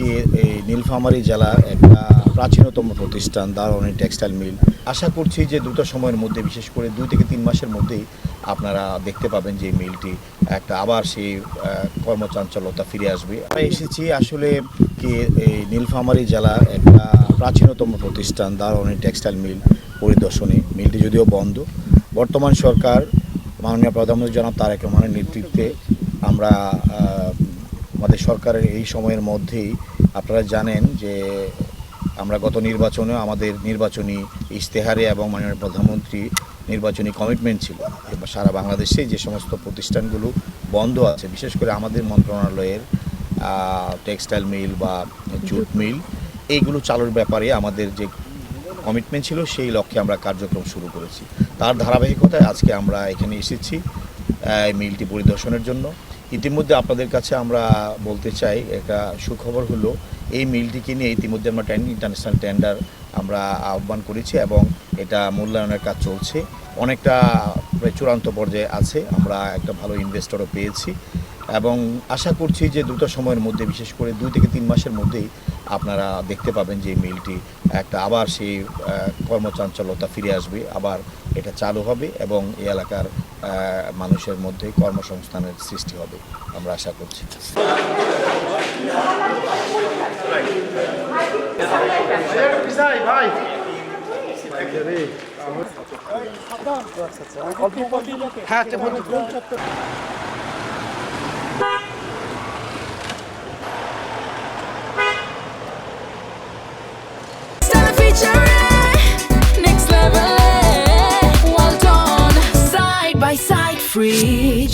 কি এই নীলফামারী জেলার একটা প্রাচীনতম প্রতিষ্ঠান দারোয়ানি টেক্সটাইল মিল। আশা করছি যে দ্রুত সময়ের মধ্যে, বিশেষ করে 2 থেকে 3 মাসের মধ্যেই আপনারা দেখতে পাবেন যে এই মিলটি একটা আবার সেই কর্মচাঞ্চল্যতা ফিরে আসবে। আমরা এসেছি আসলে কি এই নীলফামারী জেলার একটা প্রাচীনতম প্রতিষ্ঠান দারোয়ানি টেক্সটাইল মিল পরিদর্শনে। মিলটি যদিও বন্ধ, বর্তমান সরকার মাননীয় প্রধানমন্ত্রী জনাব তারেক রহমানের নেতৃত্বে আমরা আমাদের সরকারের এই সময়ের মধ্যেই আপনারা জানেন যে আমরা গত নির্বাচনেও আমাদের নির্বাচনী ইশতেহারে এবং মাননীয় প্রধানমন্ত্রী নির্বাচনী কমিটমেন্ট ছিল এবার সারা বাংলাদেশে যে সমস্ত প্রতিষ্ঠানগুলো বন্ধ আছে, বিশেষ করে আমাদের মন্ত্রণালয়ের টেক্সটাইল মিল বা জুট মিল, এইগুলো চালুর ব্যাপারে আমাদের যে কমিটমেন্ট ছিল সেই লক্ষ্যে আমরা কার্যক্রম শুরু করেছি। তার ধারাবাহিকতায় আজকে আমরা এখানে এসেছি এই মিলটি পরিদর্শনের জন্য। ইতিমধ্যে আপনাদের কাছে আমরা বলতে চাই, একটা সুখবর হলো এই মিলটিকে নিয়ে ইতিমধ্যে আমরা ইন্টারন্যাশনাল টেন্ডার আমরা আহ্বান করেছি এবং এটা মূল্যায়নের কাজ চলছে, অনেকটা প্রায় চূড়ান্ত পর্যায়ে আছে। আমরা একটা ভালো ইনভেস্টরও পেয়েছি এবং আশা করছি যে দ্রুত সময়ের মধ্যে, বিশেষ করে 2 থেকে 3 মাসের মধ্যেই আপনারা দেখতে পাবেন যে এই মিলটি একটা আবার সেই কর্মচাঞ্চল্যতা ফিরে আসবে, আবার এটা চালু হবে এবং এই এলাকার মানুষের মধ্যে কর্মসংস্থানের সৃষ্টি হবে আমরা আশা করছি। Next level, well done, side by side, fridge.